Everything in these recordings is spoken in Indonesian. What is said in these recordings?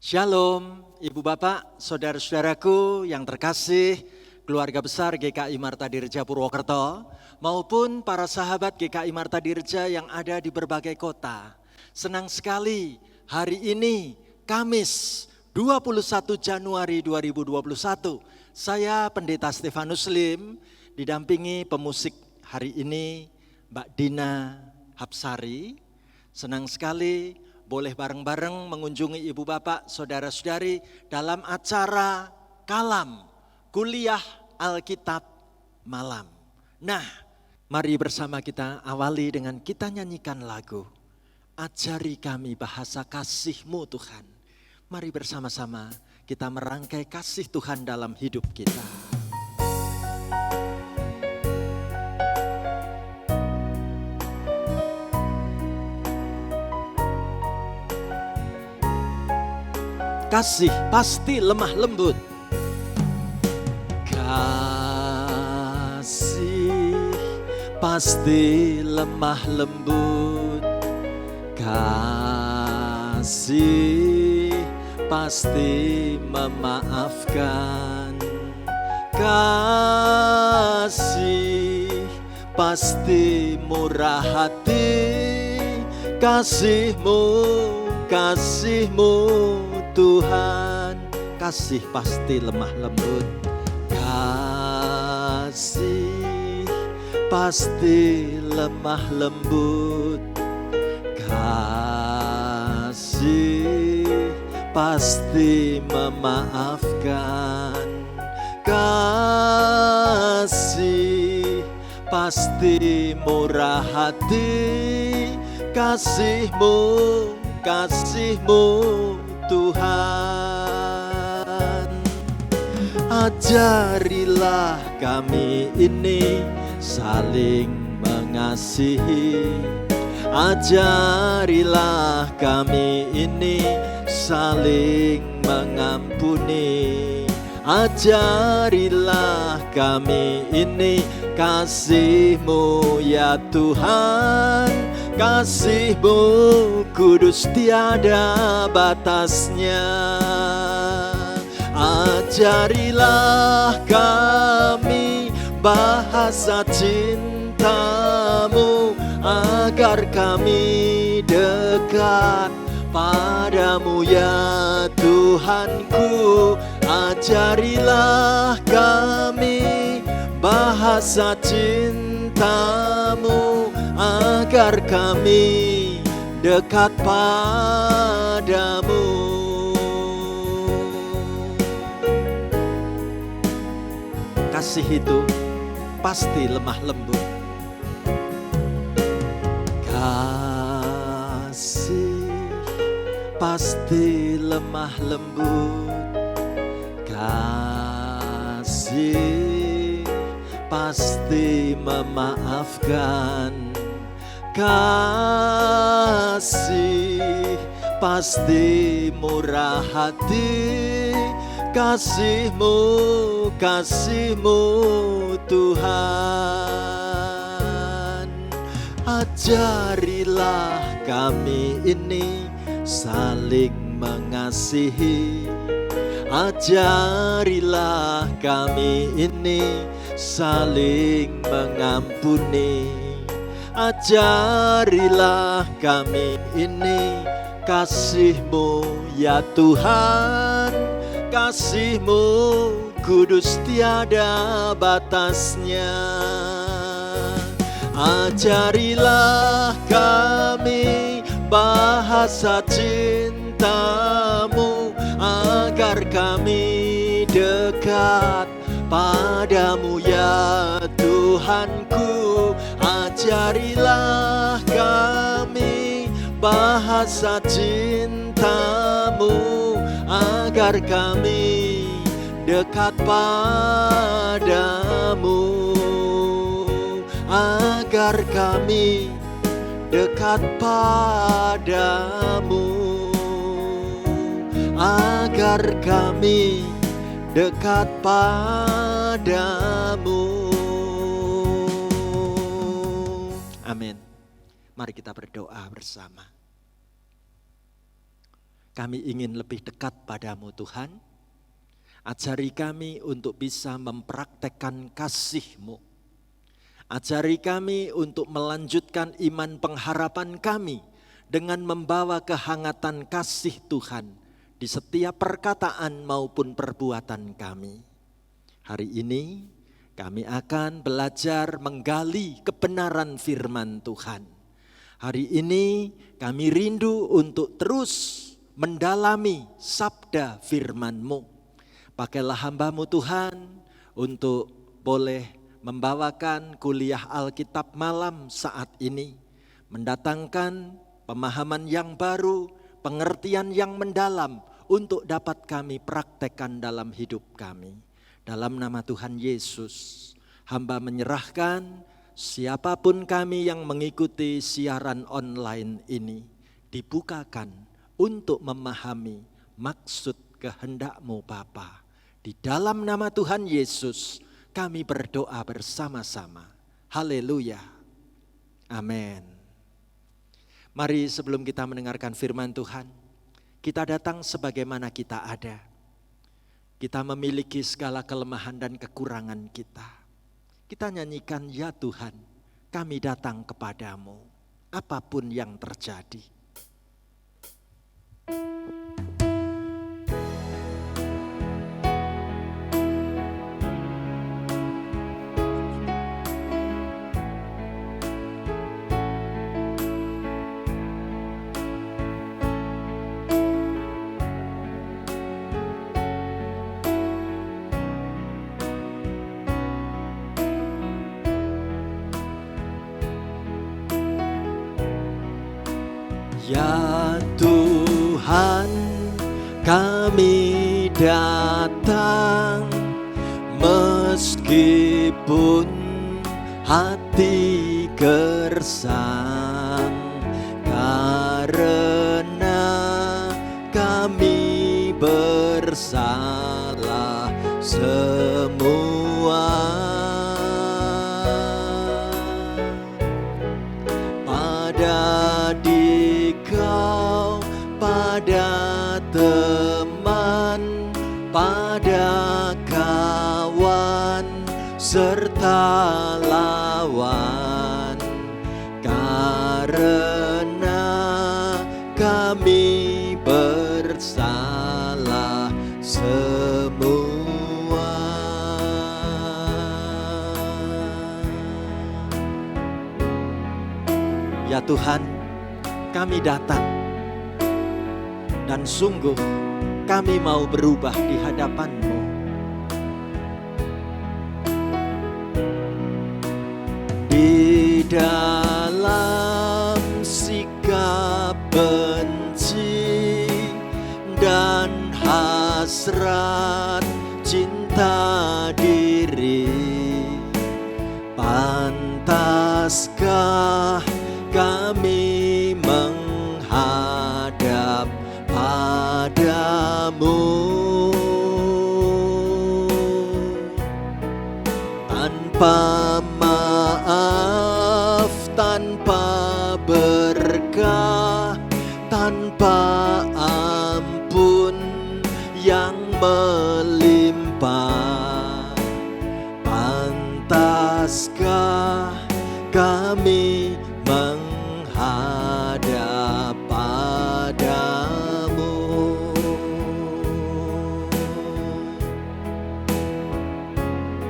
Shalom, Ibu Bapak, Saudara-saudaraku yang terkasih, keluarga besar GKI Marta Dirja Purwokerto, maupun para sahabat GKI Marta Dirja yang ada di berbagai kota. Senang sekali hari ini, Kamis 21 Januari 2021, saya Pendeta Stefanus Lim, didampingi pemusik hari ini Mbak Dina Hapsari. Senang sekali boleh bareng-bareng mengunjungi ibu bapak, saudara-saudari dalam acara Kalam, Kuliah Alkitab Malam. Nah, mari bersama kita awali dengan kita nyanyikan lagu Ajari Kami Bahasa Kasih-Mu Tuhan. Mari bersama-sama kita merangkai kasih Tuhan dalam hidup kita. Kasih pasti lemah lembut. Kasih pasti lemah lembut. Kasih pasti memaafkan. Kasih pasti murah hati. Kasih-Mu Tuhan, kasih pasti lemah lembut. Kasih pasti lemah lembut. Kasih pasti memaafkan. Kasih pasti murah hati. Kasih-Mu Tuhan, ajarilah kami ini saling mengasihi. Ajarilah kami ini saling mengampuni. Ajarilah kami ini kasih-Mu ya Tuhan. Kasih-Mu kudus tiada batasnya. Ajarilah kami bahasa cinta-Mu agar kami dekat padamu ya Tuhanku. Ajarilah kami bahasa cinta-Mu agar kami dekat padamu. Kasih itu pasti lemah lembut. Kasih pasti lemah lembut. Kasih pasti memaafkan. Kasih pasti murah hati. Kasih-Mu Tuhan. Ajarilah kami ini saling mengasihi. Ajarilah kami ini saling mengampuni. Ajarilah kami ini kasih-Mu ya Tuhan. Kasih-Mu kudus tiada batasnya. Ajarilah kami bahasa cinta-Mu agar kami dekat padamu ya Tuhanku. Ajarilah kami bahasa cinta-Mu agar kami dekat padamu. Agar kami dekat padamu. Agar kami dekat padamu. Amin. Mari kita berdoa bersama. Kami ingin lebih dekat padamu Tuhan. Ajari kami untuk bisa mempraktekkan kasih-Mu. Ajari kami untuk melanjutkan iman pengharapan kami dengan membawa kehangatan kasih Tuhan di setiap perkataan maupun perbuatan kami. Hari ini kami akan belajar menggali kebenaran firman Tuhan. Hari ini kami rindu untuk terus mendalami sabda firman-Mu. Pakailah hamba-Mu Tuhan untuk boleh membawakan kuliah Alkitab malam saat ini. Mendatangkan pemahaman yang baru, pengertian yang mendalam untuk dapat kami praktekkan dalam hidup kami. Dalam nama Tuhan Yesus, hamba menyerahkan siapapun kami yang mengikuti siaran online ini, dibukakan untuk memahami maksud kehendak-Mu Bapa. Di dalam nama Tuhan Yesus kami berdoa bersama-sama. Haleluya. Amin. Mari sebelum kita mendengarkan firman Tuhan, kita datang sebagaimana kita ada. Kita memiliki segala kelemahan dan kekurangan kita. Kita nyanyikan, ya Tuhan, kami datang kepadamu, apapun yang terjadi. Ya Tuhan, kami datang meskipun hati gersang, karena kami bersalah semua. Pada Dikau, pada teman, pada kawan, serta lawan, karena kami bersalah semua. Ya Tuhan, kami datang dan sungguh kami mau berubah di hadapan-Mu. Di dalam sikap benci dan hasrat cinta diri, pantaskah kami menghadap padamu tanpa maaf, tanpa berkah, tanpa ampun yang melimpah? Pantaskah kami menghadap padamu?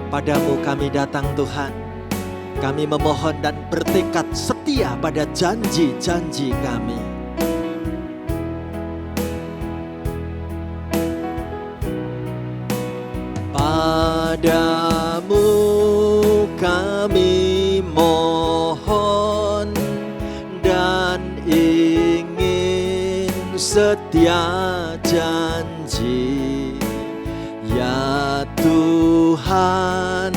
Padamu kami datang Tuhan. Kami memohon dan bertekad setia pada janji-janji kami. Padamu kami mohon dan ingin setia janji. Ya Tuhan,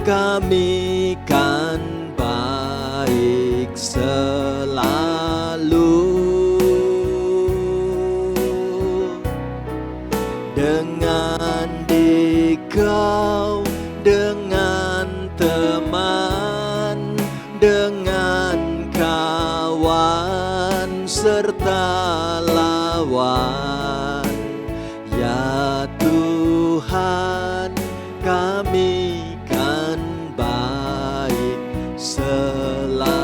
kami kan baik selalu dengan Dikau, dengan teman, dengan kawan serta lawan, lawan. Ya Tuhan, kami kan baik selalu.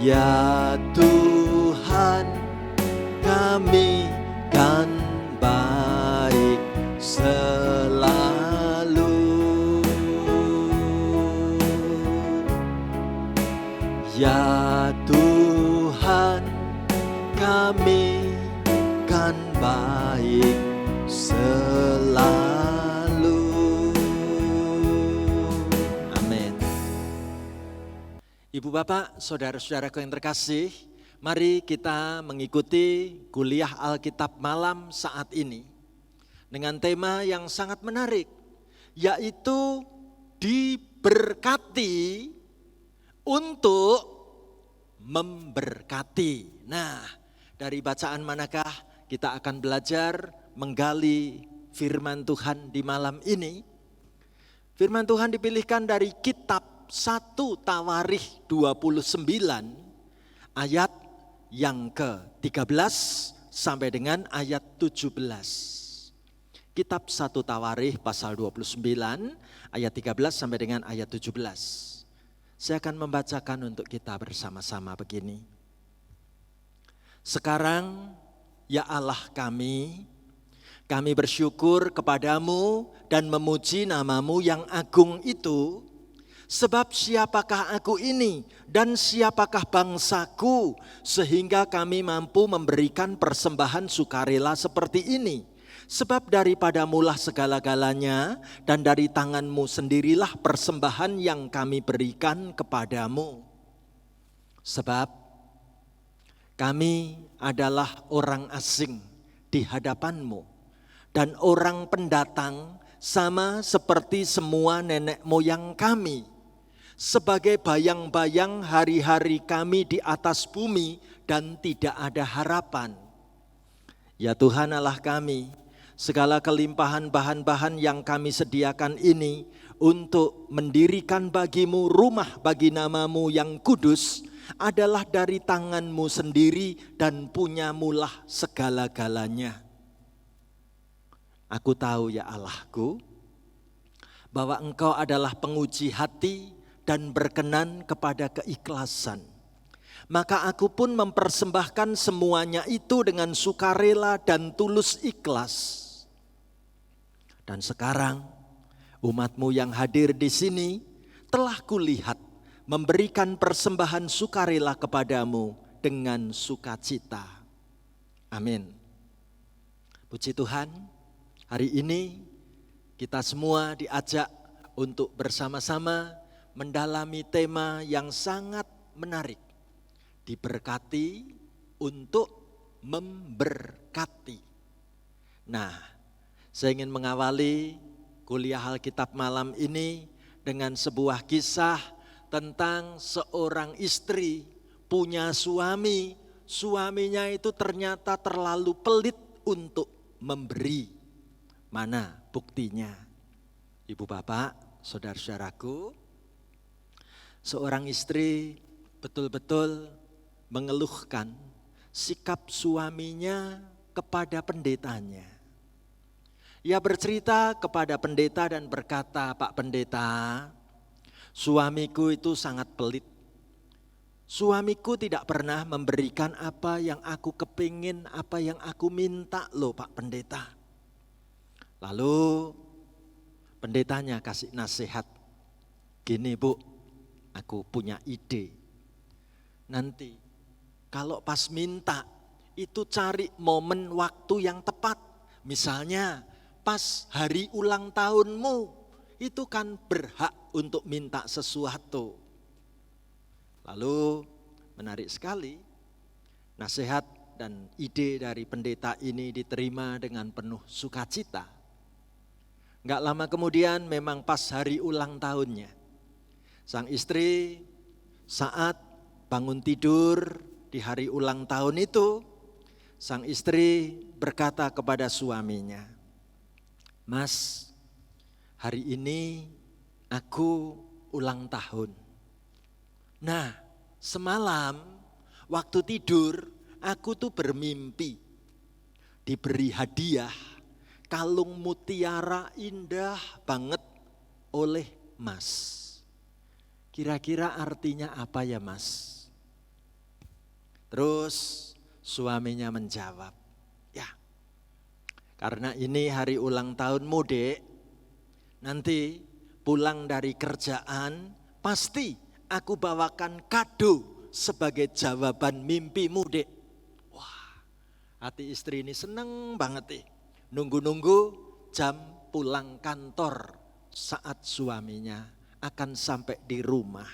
Ya Tuhan, kami kan baik selalu. Ya Tuhan, kami kan baik selalu. Amin. Ibu bapak, saudara-saudaraku yang terkasih, mari kita mengikuti kuliah Alkitab malam saat ini dengan tema yang sangat menarik, yaitu diberkati untuk memberkati. Nah, dari bacaan manakah kita akan belajar menggali firman Tuhan di malam ini? Firman Tuhan dipilihkan dari kitab 1 Tawarikh 29 ayat yang ke-13 sampai dengan ayat 17. Kitab 1 Tawarikh pasal 29 ayat 13 sampai dengan ayat 17. Saya akan membacakan untuk kita bersama-sama begini. Sekarang, ya Allah kami bersyukur kepadamu dan memuji namamu yang agung itu, sebab siapakah aku ini dan siapakah bangsaku, sehingga kami mampu memberikan persembahan sukarela seperti ini. Sebab daripadamulah segala-galanya, dan dari tanganmu sendirilah persembahan yang kami berikan kepadamu. Sebab kami adalah orang asing di hadapanmu, dan orang pendatang sama seperti semua nenek moyang kami. Sebagai bayang-bayang hari-hari kami di atas bumi dan tidak ada harapan. Ya Tuhan Allah kami, segala kelimpahan bahan-bahan yang kami sediakan ini untuk mendirikan bagimu rumah bagi namamu yang kudus adalah dari tanganmu sendiri dan punyamulah segala-galanya. Aku tahu ya Allahku, bahwa Engkau adalah penguji hati dan berkenan kepada keikhlasan. Maka aku pun mempersembahkan semuanya itu dengan sukarela dan tulus ikhlas. Dan sekarang umatmu yang hadir di sini telah kulihat memberikan persembahan sukarela kepadamu dengan sukacita. Amin. Puji Tuhan, hari ini kita semua diajak untuk bersama-sama mendalami tema yang sangat menarik. Diberkati untuk memberkati. Nah, saya ingin mengawali kuliah Alkitab malam ini dengan sebuah kisah tentang seorang istri punya suami. Suaminya itu ternyata terlalu pelit untuk memberi. Mana buktinya? Ibu bapak, saudara-saudaraku, seorang istri betul-betul mengeluhkan sikap suaminya kepada pendetanya. Ia bercerita kepada pendeta dan berkata, Pak Pendeta, suamiku itu sangat pelit. Suamiku tidak pernah memberikan apa yang aku kepingin, apa yang aku minta loh Pak Pendeta. Lalu pendetanya kasih nasihat, gini Bu, aku punya ide. Nanti kalau pas minta itu cari momen waktu yang tepat. Misalnya pas hari ulang tahunmu itu kan berhak untuk minta sesuatu. Lalu menarik sekali nasihat dan ide dari pendeta ini diterima dengan penuh sukacita. Enggak lama kemudian memang pas hari ulang tahunnya. Sang istri saat bangun tidur di hari ulang tahun itu, sang istri berkata kepada suaminya, Mas, hari ini aku ulang tahun. Nah, semalam waktu tidur aku tuh bermimpi diberi hadiah kalung mutiara indah banget oleh Mas. Kira-kira artinya apa ya Mas? Terus suaminya menjawab, ya karena ini hari ulang tahunmu Dek, nanti pulang dari kerjaan pasti aku bawakan kado sebagai jawaban mimpimu Dek. Wah, hati istri ini seneng banget nih. Nunggu-nunggu jam pulang kantor saat suaminya akan sampai di rumah.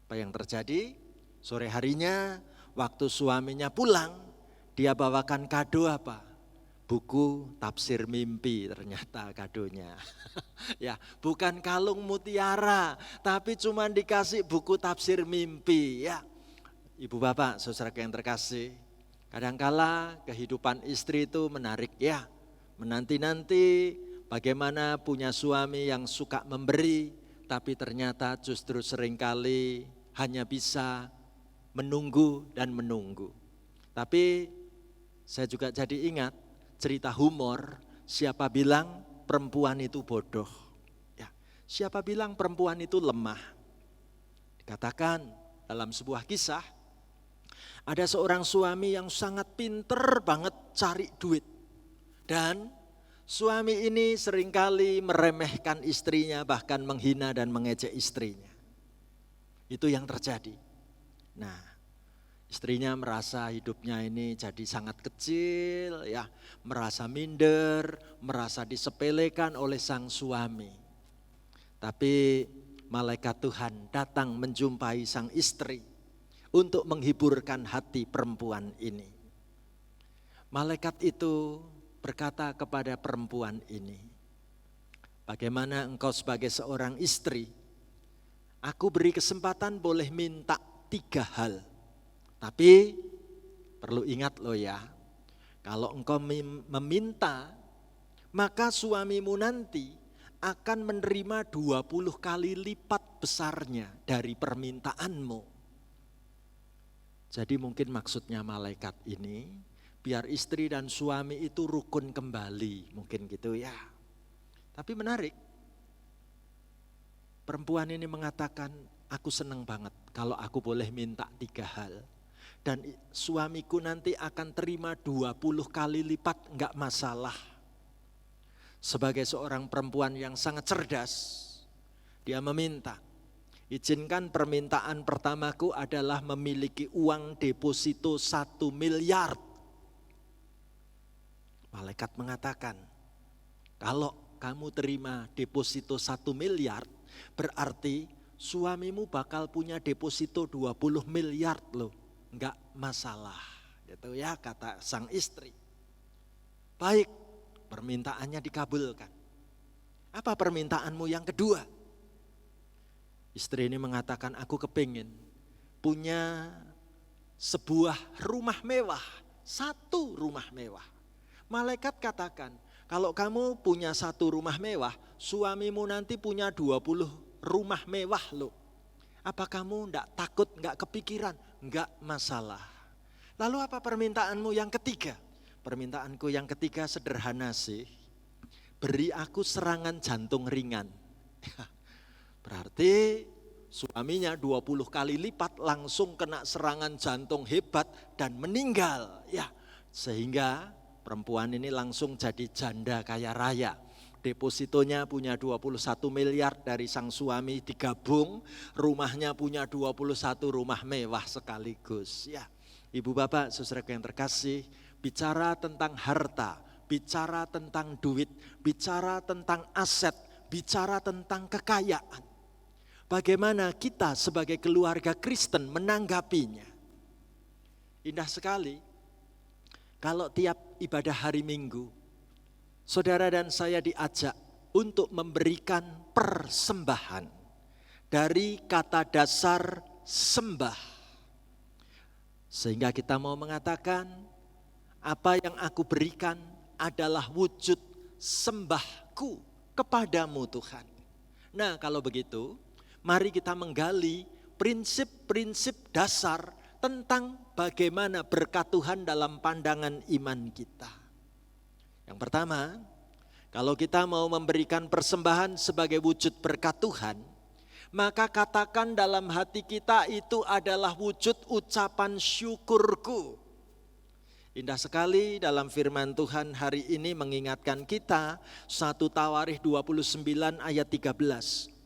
Apa yang terjadi? Sore harinya waktu suaminya pulang, dia bawakan kado apa? Buku tafsir mimpi ternyata kadonya. Ya, bukan kalung mutiara, tapi cuma dikasih buku tafsir mimpi. Ya, ibu bapak, saudara yang terkasih, kadangkala kehidupan istri itu menarik ya. Menanti-nanti bagaimana punya suami yang suka memberi, tapi ternyata justru seringkali hanya bisa menunggu dan menunggu. Tapi saya juga jadi ingat cerita humor, siapa bilang perempuan itu bodoh. Ya, siapa bilang perempuan itu lemah. Dikatakan dalam sebuah kisah, ada seorang suami yang sangat pinter banget cari duit. Dan suami ini seringkali meremehkan istrinya, bahkan menghina dan mengejek istrinya. Itu yang terjadi. Nah, istrinya merasa hidupnya ini jadi sangat kecil, ya, merasa minder, merasa disepelekan oleh sang suami. Tapi malaikat Tuhan datang menjumpai sang istri untuk menghiburkan hati perempuan ini. Malaikat itu berkata kepada perempuan ini, bagaimana engkau sebagai seorang istri, aku beri kesempatan boleh minta 3 hal. Tapi perlu ingat loh ya, kalau engkau meminta, maka suamimu nanti akan menerima 20 kali lipat besarnya dari permintaanmu. Jadi mungkin maksudnya malaikat ini, biar istri dan suami itu rukun kembali, mungkin gitu ya. Tapi menarik, perempuan ini mengatakan, aku senang banget kalau aku boleh minta 3 hal. Dan suamiku nanti akan terima 20 kali lipat, enggak masalah. Sebagai seorang perempuan yang sangat cerdas, dia meminta, izinkan permintaan pertamaku adalah memiliki uang deposito 1 miliar. Malaikat mengatakan, kalau kamu terima deposito 1 miliar, berarti suamimu bakal punya deposito 20 miliar loh. Enggak masalah, gitu ya kata sang istri. Baik, permintaannya dikabulkan. Apa permintaanmu yang kedua? Istri ini mengatakan, aku kepingin punya sebuah rumah mewah, 1 rumah mewah. Malaikat katakan, kalau kamu punya 1 rumah mewah, suamimu nanti punya 20 rumah mewah loh. Apa kamu enggak takut, enggak kepikiran? Enggak masalah. Lalu apa permintaanmu yang ketiga? Permintaanku yang ketiga sederhana sih. Beri aku serangan jantung ringan. Berarti suaminya 20 kali lipat langsung kena serangan jantung hebat dan meninggal. Ya, sehingga perempuan ini langsung jadi janda kaya raya. Depositonya punya 21 miliar dari sang suami digabung, rumahnya punya 21 rumah mewah sekaligus. Ya, ibu bapak, saudara yang terkasih, bicara tentang harta, bicara tentang duit, bicara tentang aset, bicara tentang kekayaan. Bagaimana kita sebagai keluarga Kristen menanggapinya? Indah sekali kalau tiap ibadah hari Minggu, saudara dan saya diajak untuk memberikan persembahan dari kata dasar sembah. Sehingga kita mau mengatakan, apa yang aku berikan adalah wujud sembahku kepadamu Tuhan. Nah kalau begitu, mari kita menggali prinsip-prinsip dasar tentang bagaimana berkat Tuhan dalam pandangan iman kita. Yang pertama, kalau kita mau memberikan persembahan sebagai wujud berkat Tuhan, maka katakan dalam hati kita itu adalah wujud ucapan syukurku. Indah sekali dalam firman Tuhan hari ini mengingatkan kita 1 Tawarikh 29 ayat 13.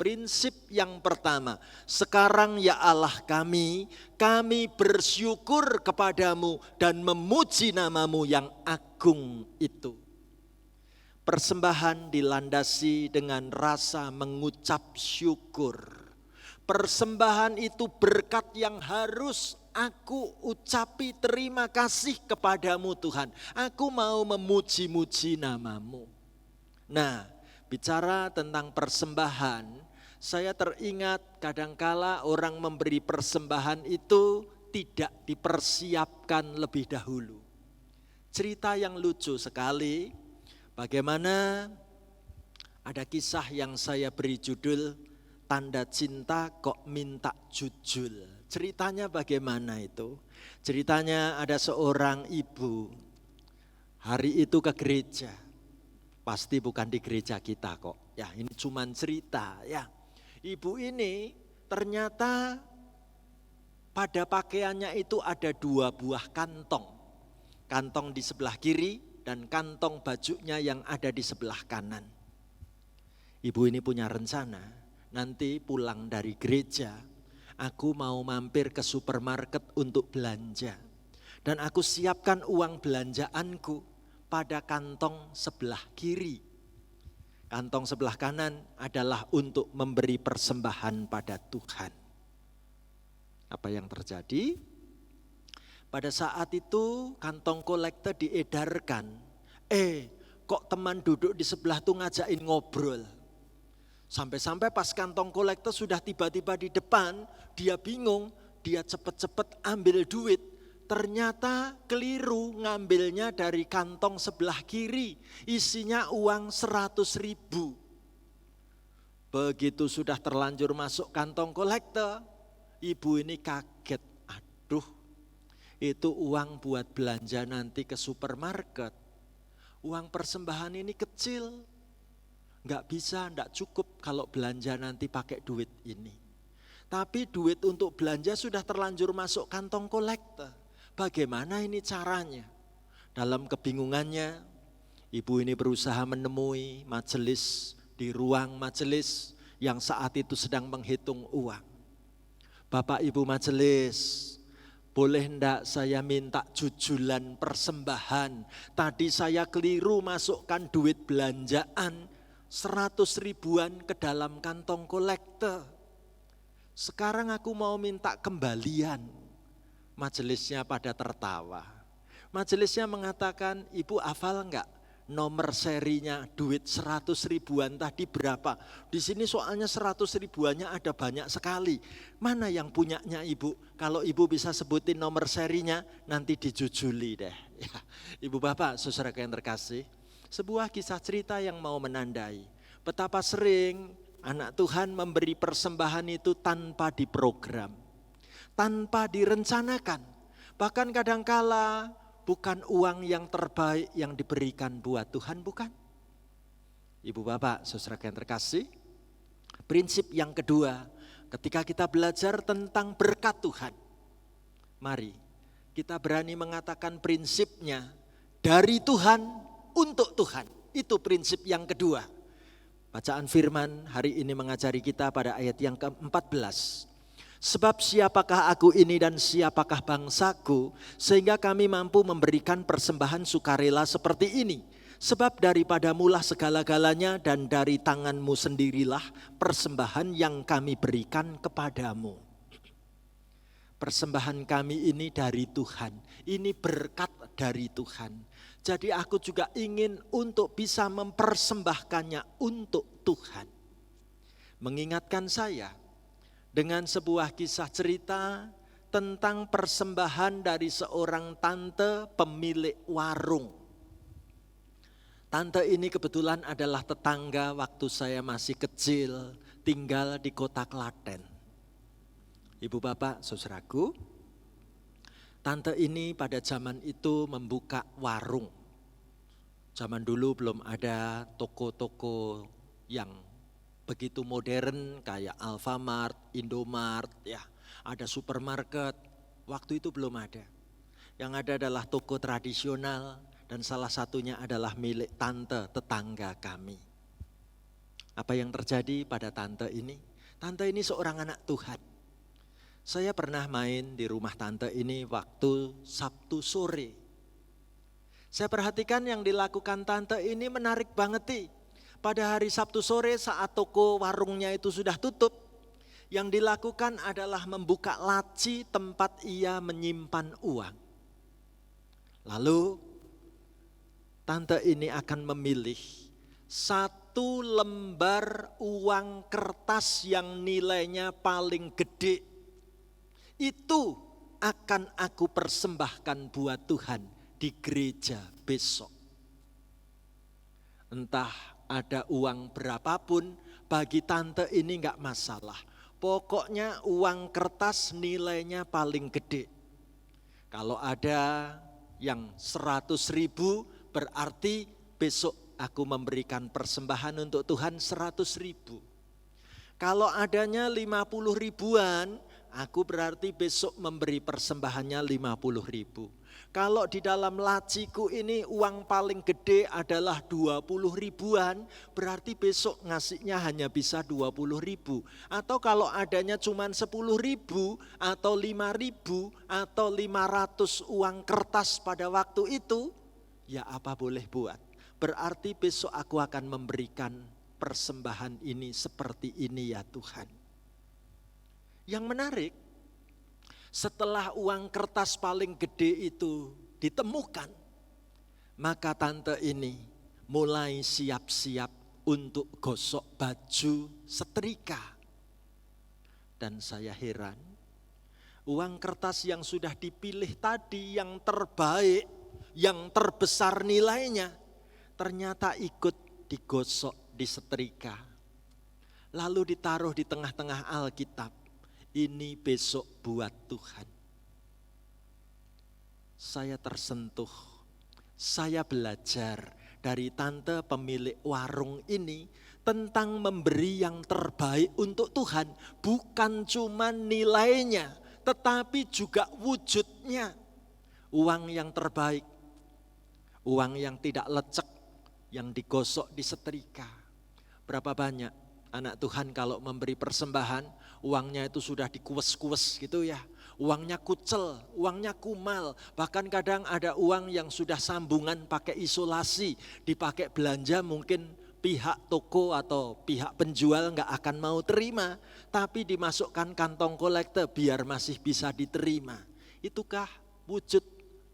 Prinsip yang pertama, sekarang ya Allah kami bersyukur kepadamu dan memuji namamu yang agung itu. Persembahan dilandasi dengan rasa mengucap syukur. Persembahan itu berkat yang harus aku ucapi terima kasih kepadamu Tuhan. Aku mau memuji-muji namamu. Nah, bicara tentang persembahan, saya teringat kadangkala orang memberi persembahan itu tidak dipersiapkan lebih dahulu. Cerita yang lucu sekali, bagaimana ada kisah yang saya beri judul Tanda Cinta Kok Minta Jujul. Ceritanya bagaimana itu? Ceritanya ada seorang ibu, hari itu ke gereja. Pasti bukan di gereja kita kok. Ya, ini cuman cerita ya. Ibu ini ternyata pada pakaiannya itu ada 2 buah kantong. Kantong di sebelah kiri dan kantong bajunya yang ada di sebelah kanan. Ibu ini punya rencana, nanti pulang dari gereja, aku mau mampir ke supermarket untuk belanja. Dan aku siapkan uang belanjaanku pada kantong sebelah kiri. Kantong sebelah kanan adalah untuk memberi persembahan pada Tuhan. Apa yang terjadi? Pada saat itu kantong kolektor diedarkan. Kok teman duduk di sebelah tuh ngajakin ngobrol. Sampai-sampai pas kantong kolektor sudah tiba-tiba di depan, dia bingung, dia cepet-cepet ambil duit. Ternyata keliru ngambilnya dari kantong sebelah kiri, isinya uang 100.000. Begitu sudah terlanjur masuk kantong kolektor, ibu ini kaget, aduh itu uang buat belanja nanti ke supermarket. Uang persembahan ini kecil, nggak bisa, nggak cukup kalau belanja nanti pakai duit ini. Tapi duit untuk belanja sudah terlanjur masuk kantong kolektor. Bagaimana ini caranya? Dalam kebingungannya, ibu ini berusaha menemui majelis di ruang majelis yang saat itu sedang menghitung uang. Bapak Ibu majelis, boleh enggak saya minta jujulan persembahan? Tadi saya keliru masukkan duit belanjaan 100 ribuan ke dalam kantong kolektor. Sekarang aku mau minta kembalian. Majelisnya pada tertawa. Majelisnya mengatakan, ibu hafal enggak nomor serinya duit 100 ribuan tadi berapa? Di sini soalnya 100 ribuannya ada banyak sekali. Mana yang punyanya ibu? Kalau ibu bisa sebutin nomor serinya, nanti dijujuli deh. Ya, ibu bapak, saudara yang terkasih, sebuah kisah cerita yang mau menandai betapa sering anak Tuhan memberi persembahan itu tanpa diprogram, tanpa direncanakan. Bahkan kadangkala bukan uang yang terbaik yang diberikan buat Tuhan, bukan? Ibu bapak, saudara yang terkasih, prinsip yang kedua ketika kita belajar tentang berkat Tuhan, mari kita berani mengatakan prinsipnya dari Tuhan untuk Tuhan. Itu prinsip yang kedua. Bacaan firman hari ini mengajari kita pada ayat yang ke-14. Sebab siapakah aku ini dan siapakah bangsaku, sehingga kami mampu memberikan persembahan sukarela seperti ini. Sebab daripadamulah segala-galanya dan dari tanganmu sendirilah persembahan yang kami berikan kepadamu. Persembahan kami ini dari Tuhan, ini berkat dari Tuhan. Jadi aku juga ingin untuk bisa mempersembahkannya untuk Tuhan. Mengingatkan saya dengan sebuah kisah cerita tentang persembahan dari seorang tante pemilik warung. Tante ini kebetulan adalah tetangga waktu saya masih kecil, tinggal di kota Klaten. Ibu bapak, saudaraku, tante ini pada zaman itu membuka warung. Zaman dulu belum ada toko-toko yang begitu modern kayak Alfamart, Indomart, ya, ada supermarket. Waktu itu belum ada. Yang ada adalah toko tradisional dan salah satunya adalah milik tante tetangga kami. Apa yang terjadi pada tante ini? Tante ini seorang anak Tuhan. Saya pernah main di rumah tante ini waktu Sabtu sore. Saya perhatikan yang dilakukan tante ini menarik banget nih. Pada hari Sabtu sore saat toko warungnya itu sudah tutup, yang dilakukan adalah membuka laci tempat ia menyimpan uang. Lalu tante ini akan memilih satu lembar uang kertas yang nilainya paling gede. Itu akan aku persembahkan buat Tuhan di gereja besok. Entah ada uang berapapun, bagi tante ini enggak masalah. Pokoknya uang kertas nilainya paling gede. Kalau ada yang 100.000 berarti besok aku memberikan persembahan untuk Tuhan 100.000. Kalau adanya 50 ribuan, aku berarti besok memberi persembahannya 50.000. Kalau di dalam laciku ini uang paling gede adalah 20 ribuan, berarti besok ngasihnya hanya bisa 20.000. Atau kalau adanya cuma 10.000 atau 5.000 atau 500 uang kertas pada waktu itu, ya apa boleh buat. Berarti besok aku akan memberikan persembahan ini seperti ini ya Tuhan. Yang menarik, setelah uang kertas paling gede itu ditemukan, maka tante ini mulai siap-siap untuk gosok baju setrika. Dan saya heran, uang kertas yang sudah dipilih tadi yang terbaik, yang terbesar nilainya, ternyata ikut digosok, disetrika. Lalu ditaruh di tengah-tengah Alkitab. Ini besok buat Tuhan. Saya tersentuh, saya belajar dari tante pemilik warung ini tentang memberi yang terbaik untuk Tuhan. Bukan cuma nilainya, tetapi juga wujudnya. Uang yang terbaik, uang yang tidak lecek, yang digosok, disetrika. Berapa banyak anak Tuhan kalau memberi persembahan, uangnya itu sudah dikues-kues gitu ya. Uangnya kucel, uangnya kumal. Bahkan kadang ada uang yang sudah sambungan pakai isolasi, dipakai belanja mungkin pihak toko atau pihak penjual nggak akan mau terima. Tapi dimasukkan kantong kolektor biar masih bisa diterima. Itukah wujud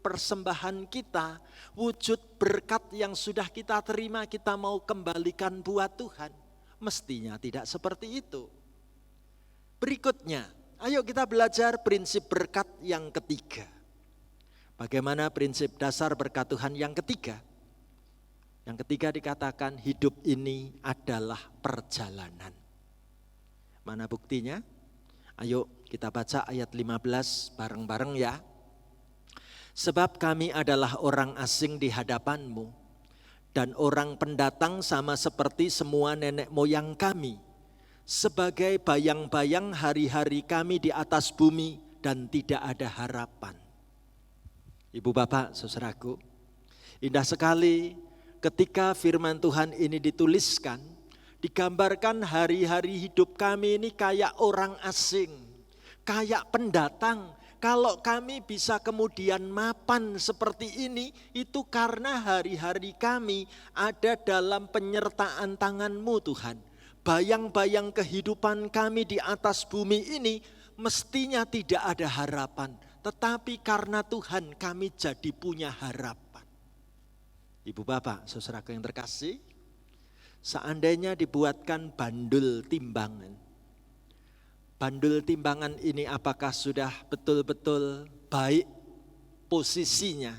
persembahan kita, wujud berkat yang sudah kita terima kita mau kembalikan buat Tuhan? Mestinya tidak seperti itu. Berikutnya, ayo kita belajar prinsip berkat yang ketiga. Bagaimana prinsip dasar berkat Tuhan yang ketiga? Yang ketiga dikatakan hidup ini adalah perjalanan. Mana buktinya? Ayo kita baca ayat 15 bareng-bareng ya. Sebab kami adalah orang asing di hadapanmu dan orang pendatang sama seperti semua nenek moyang kami. Sebagai bayang-bayang hari-hari kami di atas bumi dan tidak ada harapan. Ibu bapak, saudaraku, indah sekali ketika firman Tuhan ini dituliskan, digambarkan hari-hari hidup kami ini kayak orang asing, kayak pendatang. Kalau kami bisa kemudian mapan seperti ini, itu karena hari-hari kami ada dalam penyertaan tangan-Mu Tuhan. Bayang-bayang kehidupan kami di atas bumi ini mestinya tidak ada harapan. Tetapi karena Tuhan kami jadi punya harapan. Ibu bapak, saudaraku yang terkasih, seandainya dibuatkan bandul timbangan. Bandul timbangan ini apakah sudah betul-betul baik posisinya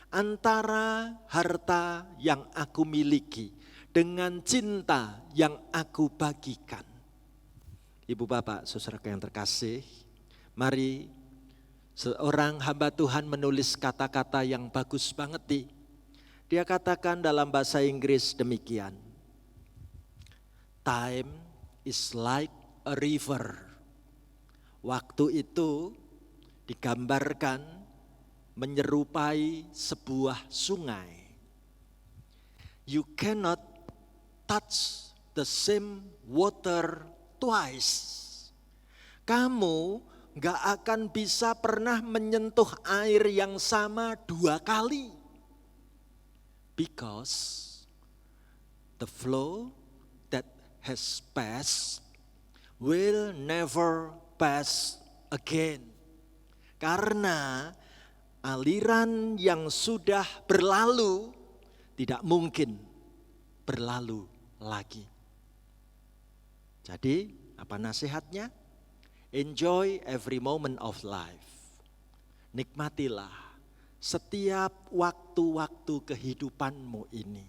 antara harta yang aku miliki dengan cinta yang aku bagikan. Ibu bapak, saudaraku yang terkasih, Mari seorang hamba Tuhan menulis kata-kata yang bagus banget nih. Dia katakan dalam bahasa Inggris demikian. Time is like a river. Waktu itu digambarkan menyerupai sebuah sungai. You cannot touch the same water twice. Kamu gak akan bisa pernah menyentuh air yang sama 2 kali. Because the flow that has passed will never pass again. Karena aliran yang sudah berlalu tidak mungkin berlalu lagi. Jadi apa nasihatnya? Enjoy every moment of life. Nikmatilah setiap waktu-waktu kehidupanmu ini.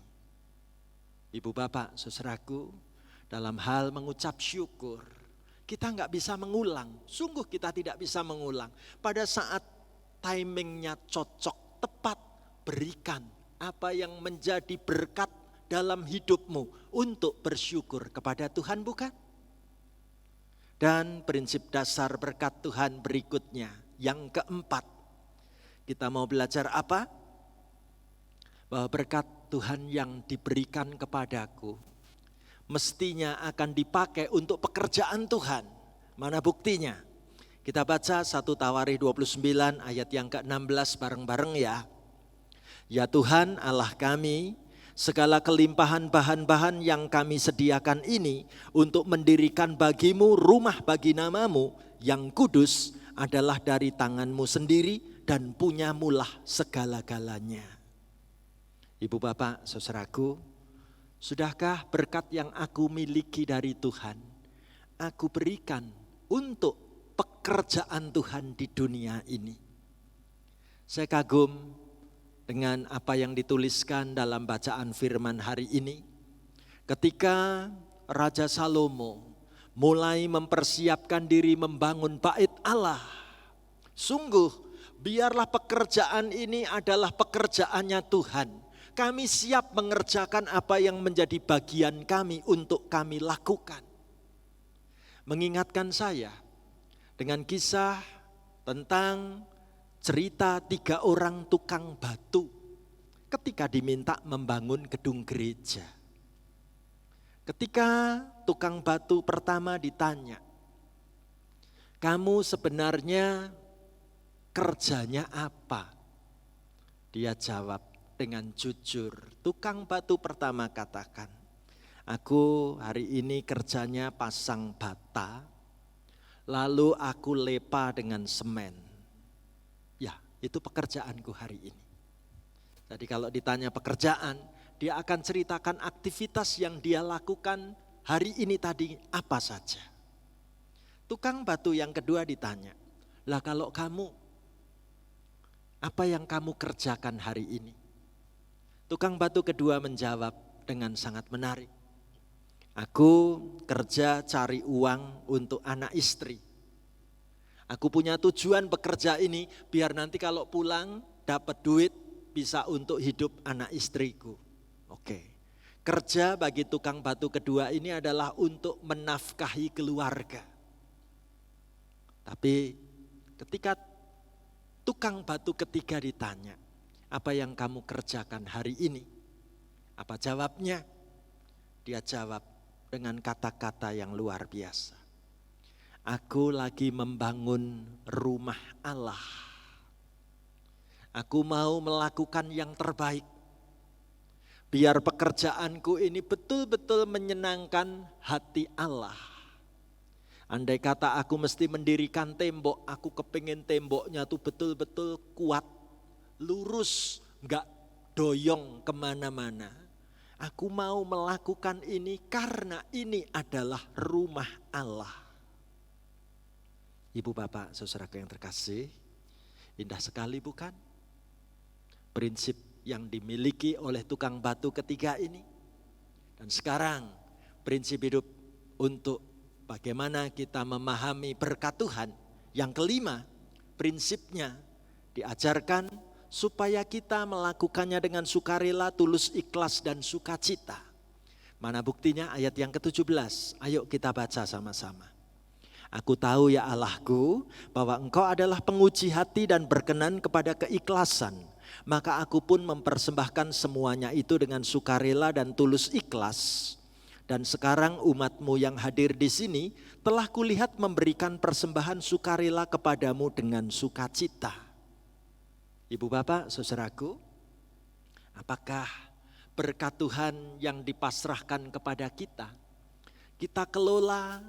Ibu bapak, saudaraku, dalam hal mengucap syukur, kita nggak bisa mengulang. Sungguh kita tidak bisa mengulang. Pada saat timingnya cocok, tepat, berikan apa yang menjadi berkat dalam hidupmu untuk bersyukur kepada Tuhan, bukan? Dan prinsip dasar berkat Tuhan berikutnya, yang keempat. Kita mau belajar apa? Bahwa berkat Tuhan yang diberikan kepadaku mestinya akan dipakai untuk pekerjaan Tuhan. Mana buktinya? Kita baca 1 Tawarikh 29 ayat yang ke-16 bareng-bareng ya. Ya Tuhan Allah kami, segala kelimpahan bahan-bahan yang kami sediakan ini untuk mendirikan bagimu rumah bagi namamu yang kudus adalah dari tanganmu sendiri dan punyamulah segala-galanya. Ibu bapak, saudaraku, sudahkah berkat yang aku miliki dari Tuhan aku berikan untuk pekerjaan Tuhan di dunia ini? Saya kagum dengan apa yang dituliskan dalam bacaan firman hari ini. Ketika Raja Salomo mulai mempersiapkan diri membangun bait Allah. Sungguh biarlah pekerjaan ini adalah pekerjaannya Tuhan. Kami siap mengerjakan apa yang menjadi bagian kami untuk kami lakukan. Mengingatkan saya dengan kisah tentang cerita 3 orang tukang batu ketika diminta membangun gedung gereja. Ketika tukang batu pertama ditanya, kamu sebenarnya kerjanya apa? Dia jawab dengan jujur. Tukang batu pertama katakan, aku hari ini kerjanya pasang bata, lalu aku lepa dengan semen. Ya, itu pekerjaanku hari ini. Jadi kalau ditanya pekerjaan, dia akan ceritakan aktivitas yang dia lakukan hari ini tadi apa saja. Tukang batu yang kedua ditanya, lah kalau kamu, apa yang kamu kerjakan hari ini? Tukang batu kedua menjawab dengan sangat menarik. Aku kerja cari uang untuk anak istri. Aku punya tujuan bekerja ini biar nanti kalau pulang dapat duit bisa untuk hidup anak istriku. Oke. Kerja bagi tukang batu kedua ini adalah untuk menafkahi keluarga. Tapi ketika tukang batu ketiga ditanya, apa yang kamu kerjakan hari ini? Apa jawabnya? Dia jawab dengan kata-kata yang luar biasa. Aku lagi membangun rumah Allah. Aku mau melakukan yang terbaik. Biar pekerjaanku ini betul-betul menyenangkan hati Allah. Andai kata aku mesti mendirikan tembok, aku kepingin temboknya tuh betul-betul kuat, lurus, gak doyong kemana-mana. Aku mau melakukan ini karena ini adalah rumah Allah. Ibu bapak, saudaraku yang terkasih, indah sekali bukan? Prinsip yang dimiliki oleh tukang batu ketiga ini. Dan sekarang prinsip hidup untuk bagaimana kita memahami berkat Tuhan Yang kelima, prinsipnya diajarkan supaya kita melakukannya dengan sukarela, tulus, ikhlas, dan sukacita. Mana buktinya? Ayat yang ke-17. Ayo kita baca sama-sama. Aku tahu ya Allahku bahwa Engkau adalah penguji hati dan berkenan kepada keikhlasan. Maka aku pun mempersembahkan semuanya itu dengan sukarela dan tulus ikhlas. Dan sekarang umat-Mu yang hadir di sini telah kulihat memberikan persembahan sukarela kepadamu dengan sukacita. Ibu bapak, saudaraku, apakah berkat Tuhan yang dipasrahkan kepada kita, kita kelola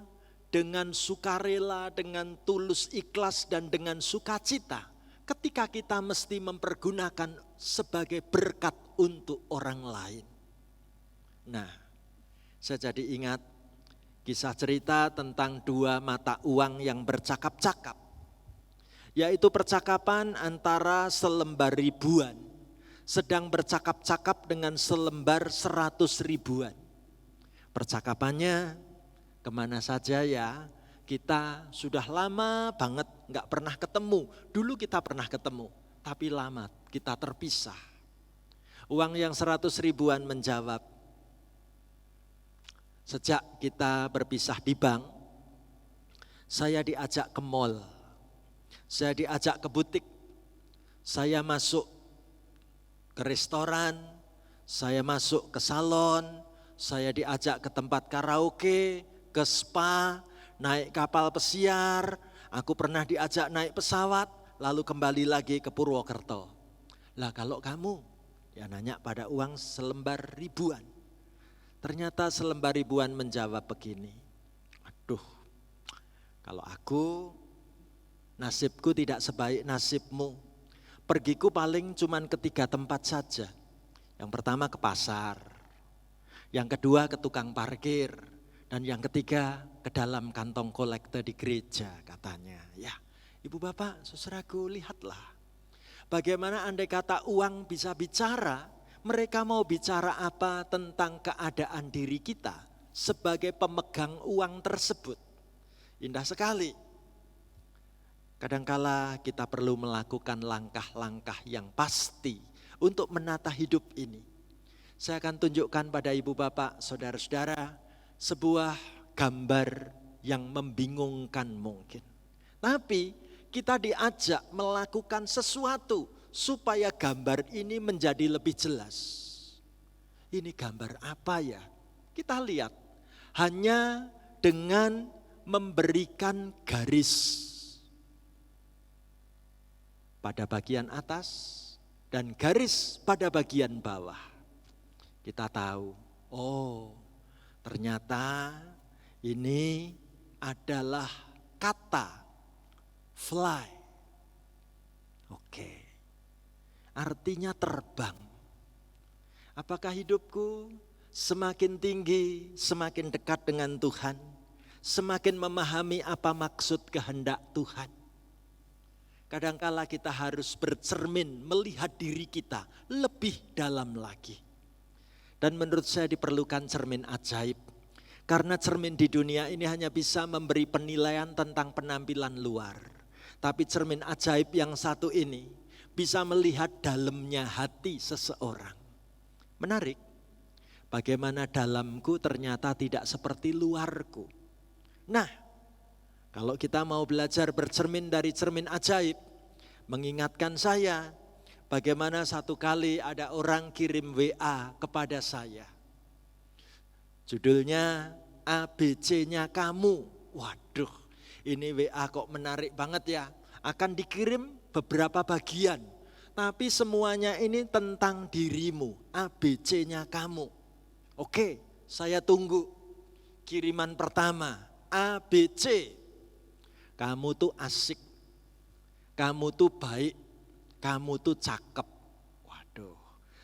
dengan sukarela, dengan tulus ikhlas dan dengan sukacita ketika kita mesti mempergunakan sebagai berkat untuk orang lain. Nah, saya jadi ingat kisah cerita tentang dua mata uang yang bercakap-cakap, yaitu percakapan antara selembar ribuan sedang bercakap-cakap dengan selembar 100 ribuan. Percakapannya, kemana saja ya, kita sudah lama banget gak pernah ketemu. Dulu kita pernah ketemu, tapi lama kita terpisah. Uang yang 100 ribuan menjawab, sejak kita berpisah di bank, saya diajak ke mall, saya diajak ke butik, saya masuk ke restoran, saya masuk ke salon, saya diajak ke tempat karaoke, ke spa, naik kapal pesiar, aku pernah diajak naik pesawat, lalu kembali lagi ke Purwokerto. Lah kalau kamu, ya nanya pada uang selembar ribuan. Ternyata selembar ribuan menjawab begini, aduh kalau aku, nasibku tidak sebaik nasibmu. Pergiku paling cuman ke 3 tempat saja. Yang pertama ke pasar, yang kedua ke tukang parkir, dan yang ketiga ke dalam kantong kolektor di gereja katanya. Ya, ibu bapak, saudaraku, lihatlah bagaimana andai kata uang bisa bicara, mereka mau bicara apa tentang keadaan diri kita sebagai pemegang uang tersebut. Indah sekali. Kadangkala kita perlu melakukan langkah-langkah yang pasti untuk menata hidup ini. Saya akan tunjukkan pada ibu bapak, saudara-saudara, sebuah gambar yang membingungkan mungkin. Tapi kita diajak melakukan sesuatu supaya gambar ini menjadi lebih jelas. Ini gambar apa ya? Kita lihat, hanya dengan memberikan garis pada bagian atas dan garis pada bagian bawah. Kita tahu, oh ternyata ini adalah kata fly. Oke, artinya terbang. Apakah hidupku semakin tinggi, semakin dekat dengan Tuhan, semakin memahami apa maksud kehendak Tuhan? Kadangkala kita harus bercermin melihat diri kita lebih dalam lagi. Dan menurut saya diperlukan cermin ajaib. Karena cermin di dunia ini hanya bisa memberi penilaian tentang penampilan luar. Tapi cermin ajaib yang satu ini bisa melihat dalamnya hati seseorang. Menarik, bagaimana dalamku ternyata tidak seperti luarku. Nah, kalau kita mau belajar bercermin dari cermin ajaib, mengingatkan saya bagaimana satu kali ada orang kirim WA kepada saya. Judulnya ABC-nya kamu. Waduh, ini WA kok menarik banget ya. Akan dikirim beberapa bagian, tapi semuanya ini tentang dirimu, ABC-nya kamu. Oke, saya tunggu kiriman pertama, ABC. Kamu tuh asik, kamu tuh baik, kamu tuh cakep. Waduh,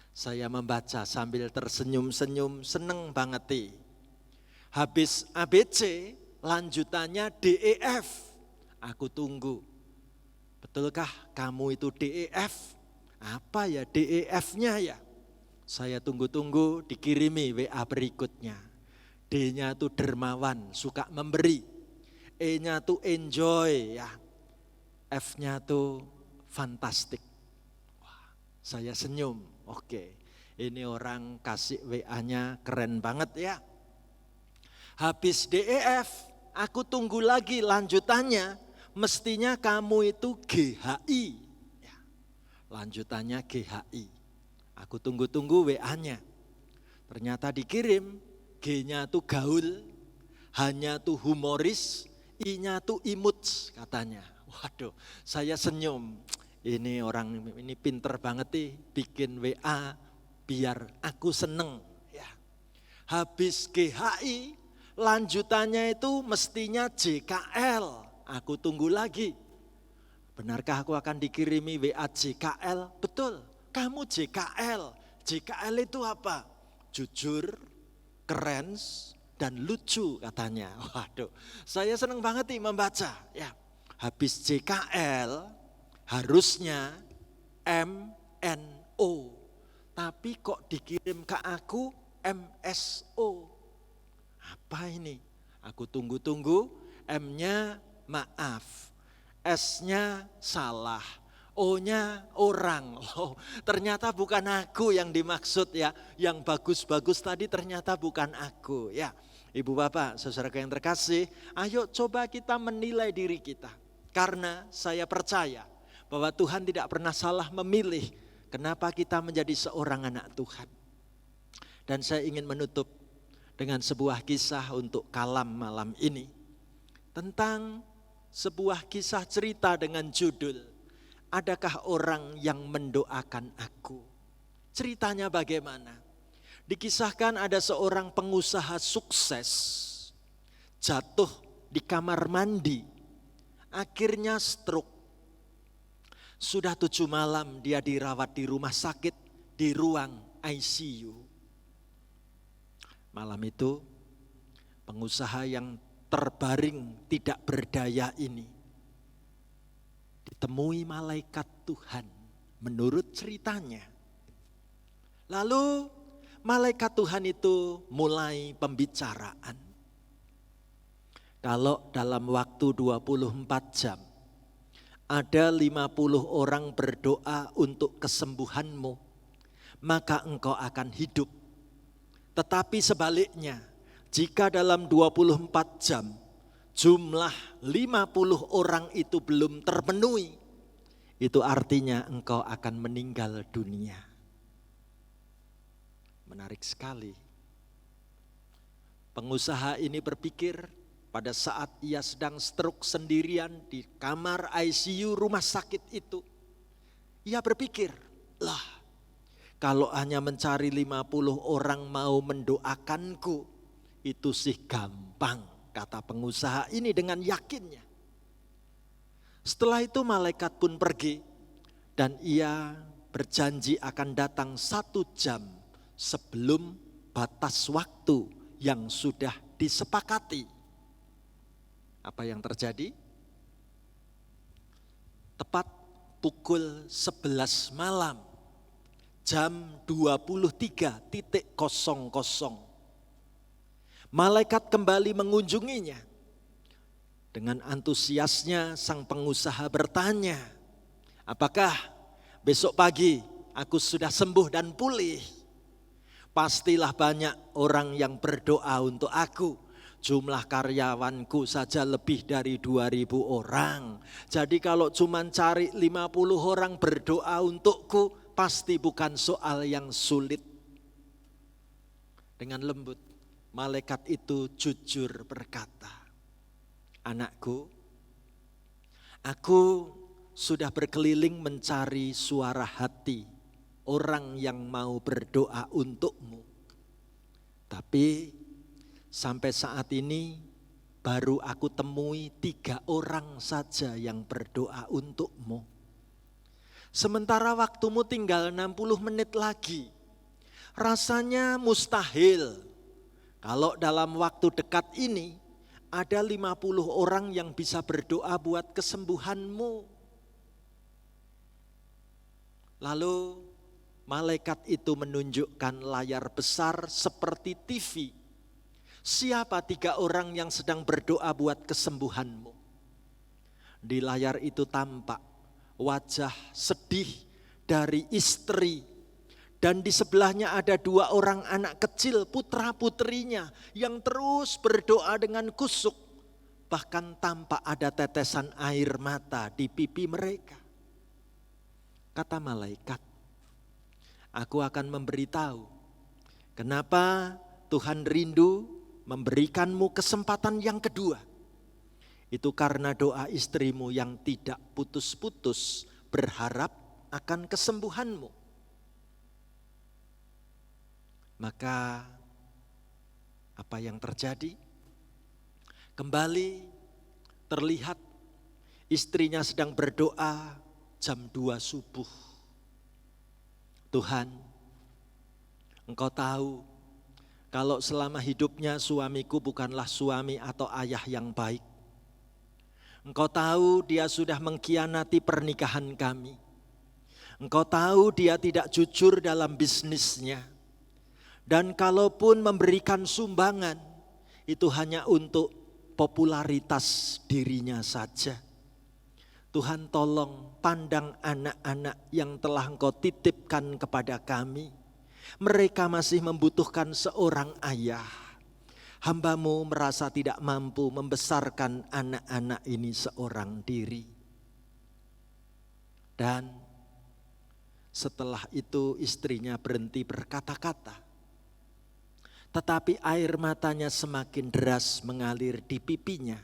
saya membaca sambil tersenyum-senyum, seneng banget. Habis ABC, lanjutannya DEF. Aku tunggu, betulkah kamu itu DEF? Apa ya DEF-nya ya? Saya tunggu-tunggu dikirimi WA berikutnya. D-nya tuh dermawan, suka memberi. E-nya tuh enjoy ya. F-nya tuh fantastik. Wah, saya senyum. Oke, ini orang kasih WA-nya keren banget ya. Habis DEF, aku tunggu lagi lanjutannya. Mestinya kamu itu GHI. Ya, lanjutannya GHI. Aku tunggu-tunggu WA-nya. Ternyata dikirim, G-nya tuh gaul, H-nya tuh humoris, I-nya tuh imut katanya. Waduh, saya senyum. Ini orang ini pinter banget nih bikin WA biar aku seneng. Ya. Habis GHI, lanjutannya itu mestinya JKL. Aku tunggu lagi. Benarkah aku akan dikirimi WA JKL? Betul, kamu JKL. JKL itu apa? Jujur, keren, dan lucu katanya. Waduh, saya senang banget nih membaca. Ya, habis JKL harusnya MNO, tapi kok dikirim ke aku MSO. Apa ini? Aku tunggu-tunggu, M-nya maaf, S-nya salah, O-nya orang. Oh, ternyata bukan aku yang dimaksud ya. Yang bagus-bagus tadi ternyata bukan aku ya. Ibu bapak, saudaraku yang terkasih, ayo coba kita menilai diri kita. Karena saya percaya bahwa Tuhan tidak pernah salah memilih kenapa kita menjadi seorang anak Tuhan. Dan saya ingin menutup dengan sebuah kisah untuk kalam malam ini. Tentang sebuah kisah cerita dengan judul, Adakah orang yang mendoakan aku? Ceritanya bagaimana? Dikisahkan ada seorang pengusaha sukses jatuh di kamar mandi, akhirnya stroke. Sudah 7 malam dia dirawat di rumah sakit di ruang ICU. Malam itu pengusaha yang terbaring tidak berdaya ini ditemui malaikat Tuhan menurut ceritanya. Lalu malaikat Tuhan itu mulai pembicaraan. Kalau dalam waktu 24 jam ada 50 orang berdoa untuk kesembuhanmu, maka engkau akan hidup. Tetapi sebaliknya, jika dalam 24 jam jumlah 50 orang itu belum terpenuhi, itu artinya engkau akan meninggal dunia. Menarik sekali. Pengusaha ini berpikir pada saat ia sedang stroke sendirian di kamar ICU rumah sakit itu. Ia berpikir, lah kalau hanya mencari 50 orang mau mendoakanku, itu sih gampang. Kata pengusaha ini dengan yakinnya. Setelah itu malaikat pun pergi dan ia berjanji akan datang 1 jam sebelum batas waktu yang sudah disepakati. Apa yang terjadi? Tepat pukul 11 malam, jam 23.00. Malaikat kembali mengunjunginya. Dengan antusiasnya sang pengusaha bertanya, apakah besok pagi aku sudah sembuh dan pulih? Pastilah banyak orang yang berdoa untuk aku. Jumlah karyawanku saja lebih dari 2.000 orang. Jadi kalau cuma cari 50 orang berdoa untukku, pasti bukan soal yang sulit. Dengan lembut, malaikat itu jujur berkata, anakku, aku sudah berkeliling mencari suara hati orang yang mau berdoa untukmu. Tapi sampai saat ini baru aku temui 3 orang saja yang berdoa untukmu. Sementara waktumu tinggal 60 menit lagi. Rasanya mustahil kalau dalam waktu dekat ini ada 50 orang yang bisa berdoa buat kesembuhanmu. Lalu malaikat itu menunjukkan layar besar seperti TV. Siapa 3 orang yang sedang berdoa buat kesembuhanmu? Di layar itu tampak wajah sedih dari istri. Dan di sebelahnya ada 2 orang anak kecil, putra-putrinya yang terus berdoa dengan kusuk. Bahkan tampak ada tetesan air mata di pipi mereka. Kata malaikat, aku akan memberitahu kenapa Tuhan rindu memberikanmu kesempatan yang kedua. Itu karena doa istrimu yang tidak putus-putus berharap akan kesembuhanmu. Maka apa yang terjadi? Kembali terlihat istrinya sedang berdoa jam 2 subuh. Tuhan, Engkau tahu kalau selama hidupnya suamiku bukanlah suami atau ayah yang baik. Engkau tahu dia sudah mengkhianati pernikahan kami. Engkau tahu dia tidak jujur dalam bisnisnya. Dan kalaupun memberikan sumbangan, itu hanya untuk popularitas dirinya saja. Tuhan tolong pandang anak-anak yang telah Engkau titipkan kepada kami. Mereka masih membutuhkan seorang ayah. Hamba-Mu merasa tidak mampu membesarkan anak-anak ini seorang diri. Dan setelah itu istrinya berhenti berkata-kata. Tetapi air matanya semakin deras mengalir di pipinya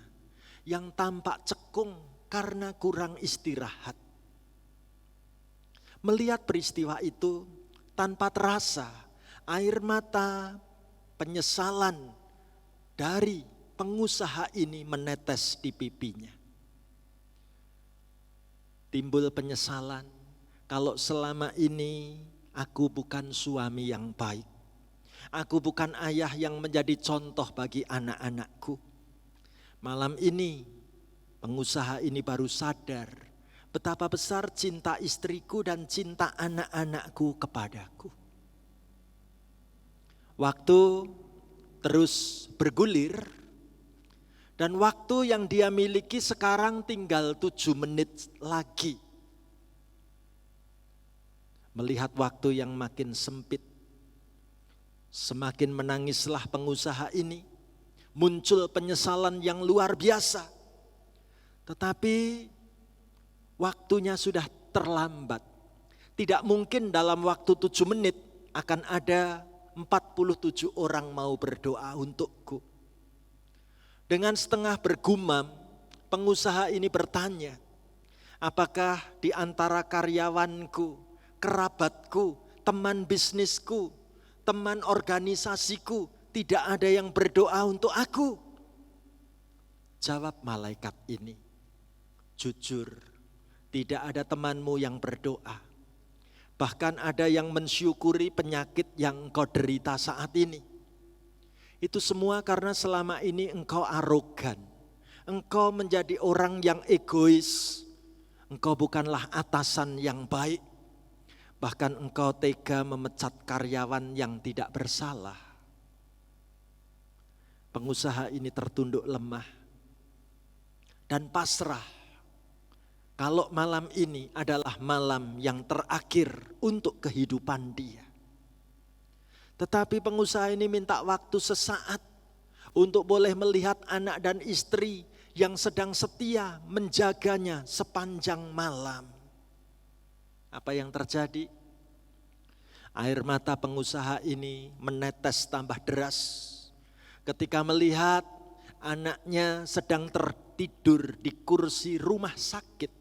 yang tampak cekung karena kurang istirahat. Melihat peristiwa itu tanpa terasa air mata penyesalan dari pengusaha ini menetes di pipinya. Timbul penyesalan, kalau selama ini aku bukan suami yang baik. Aku bukan ayah yang menjadi contoh bagi anak-anakku. Malam ini pengusaha ini baru sadar betapa besar cinta istriku dan cinta anak-anakku kepadaku. Waktu terus bergulir dan waktu yang dia miliki sekarang tinggal 7 menit lagi. Melihat waktu yang makin sempit, semakin menangislah pengusaha ini. Muncul penyesalan yang luar biasa. Tetapi waktunya sudah terlambat. Tidak mungkin dalam waktu 7 menit akan ada 47 orang mau berdoa untukku. Dengan setengah bergumam, pengusaha ini bertanya, apakah di antara karyawanku, kerabatku, teman bisnisku, teman organisasiku, tidak ada yang berdoa untuk aku? Jawab malaikat ini, jujur, tidak ada temanmu yang berdoa. Bahkan ada yang mensyukuri penyakit yang engkau derita saat ini. Itu semua karena selama ini engkau arogan. Engkau menjadi orang yang egois. Engkau bukanlah atasan yang baik. Bahkan engkau tega memecat karyawan yang tidak bersalah. Pengusaha ini tertunduk lemah dan pasrah. Kalau malam ini adalah malam yang terakhir untuk kehidupan dia. Tetapi pengusaha ini minta waktu sesaat untuk boleh melihat anak dan istri yang sedang setia menjaganya sepanjang malam. Apa yang terjadi? Air mata pengusaha ini menetes tambah deras ketika melihat anaknya sedang tertidur di kursi rumah sakit.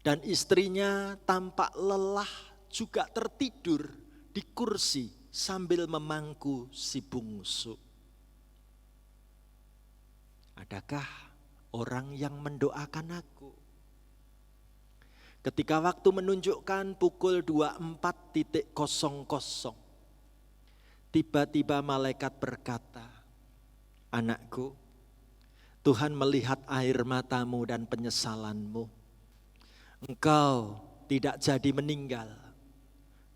Dan istrinya tampak lelah juga tertidur di kursi sambil memangku si bungsu. Adakah orang yang mendoakan aku? Ketika waktu menunjukkan pukul 24.00, tiba-tiba malaikat berkata, anakku, Tuhan melihat air matamu dan penyesalanmu. Engkau tidak jadi meninggal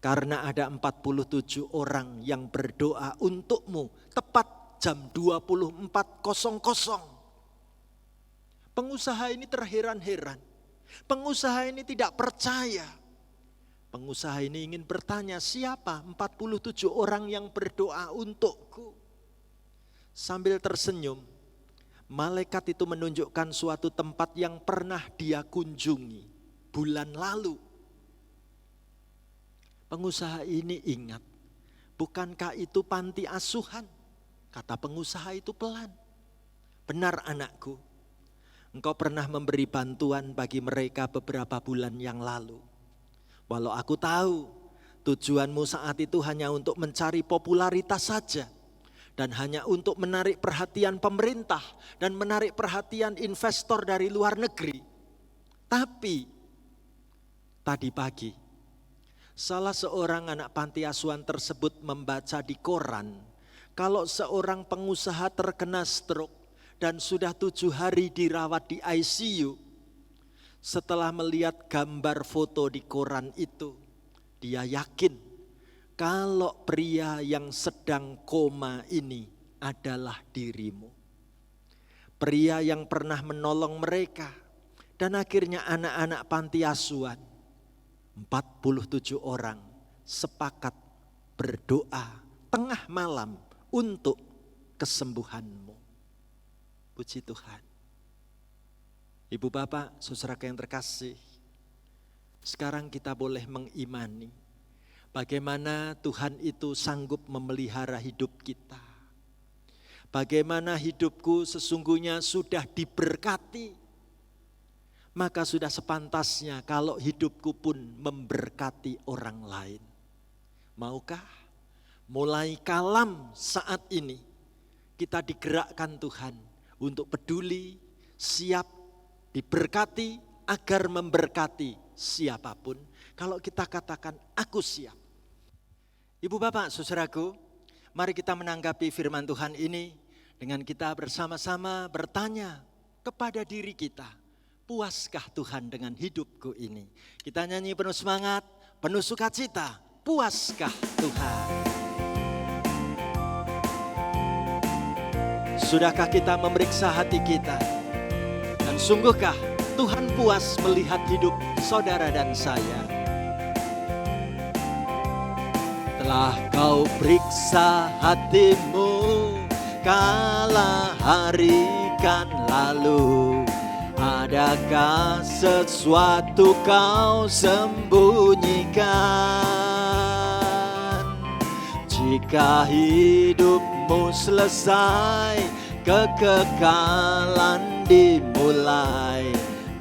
karena ada 47 orang yang berdoa untukmu tepat jam 24.00. Pengusaha ini terheran-heran. Pengusaha ini tidak percaya. Pengusaha ini ingin bertanya, siapa 47 orang yang berdoa untukku? Sambil tersenyum, malaikat itu menunjukkan suatu tempat yang pernah dia kunjungi bulan lalu. Pengusaha ini ingat, bukankah itu panti asuhan? Kata pengusaha itu pelan. Benar anakku, engkau pernah memberi bantuan bagi mereka beberapa bulan yang lalu. Walau aku tahu tujuanmu saat itu hanya untuk mencari popularitas saja. Dan hanya untuk menarik perhatian pemerintah dan menarik perhatian investor dari luar negeri. Tapi tadi pagi salah seorang anak panti asuhan tersebut membaca di koran kalau seorang pengusaha terkena stroke dan sudah 7 hari dirawat di ICU. Setelah melihat gambar foto di koran itu, dia yakin kalau pria yang sedang koma ini adalah dirimu. Pria yang pernah menolong mereka dan akhirnya anak-anak panti asuhan, 47 orang sepakat berdoa tengah malam untuk kesembuhanmu. Puji Tuhan. Ibu bapak, saudara yang terkasih, sekarang kita boleh mengimani bagaimana Tuhan itu sanggup memelihara hidup kita. Bagaimana hidupku sesungguhnya sudah diberkati. Maka sudah sepantasnya kalau hidupku pun memberkati orang lain. Maukah mulai kalam saat ini kita digerakkan Tuhan untuk peduli, siap diberkati agar memberkati siapapun. Kalau kita katakan aku siap. Ibu bapak saudaraku, mari kita menanggapi firman Tuhan ini dengan kita bersama-sama bertanya kepada diri kita, puaskah Tuhan dengan hidupku ini? Kita nyanyi penuh semangat, penuh sukacita, puaskah Tuhan? Sudahkah kita memeriksa hati kita? Dan sungguhkah Tuhan puas melihat hidup saudara dan saya? Telah kau periksa hatimu kala hari kan lalu, adakah sesuatu kau sembunyikan? Jika hidupmu selesai, kekekalan dimulai.